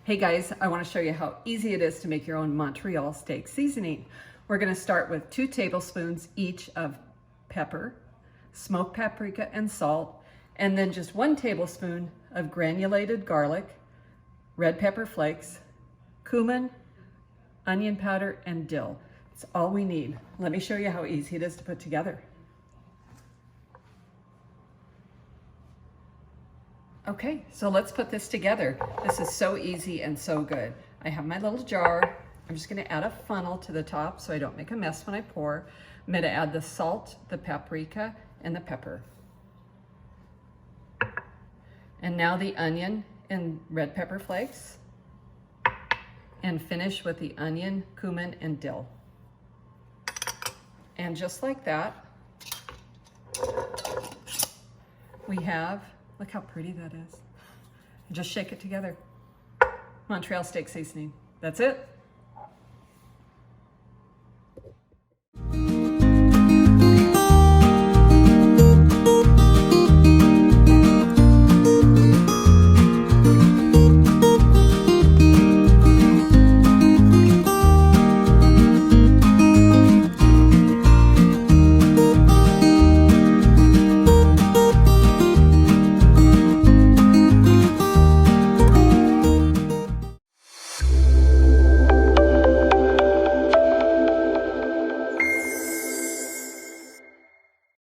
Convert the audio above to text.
Hey guys, I want to show you how easy it is to make your own Montreal steak seasoning. We're going to start with 2 tablespoons each of pepper, smoked paprika and salt, and then just 1 tablespoon of granulated garlic, red pepper flakes, cumin, onion powder, and dill. That's all we need. Let me show you how easy it is to put together. Okay, so let's put this together. This is so easy and so good. I have my little jar. I'm just gonna add a funnel to the top so I don't make a mess when I pour. I'm gonna add the salt, the paprika, and the pepper. And now the onion and red pepper flakes. And finish with the onion, cumin, and dill. And just like that, we have, look how pretty that is. Just shake it together. Montreal steak seasoning. That's it.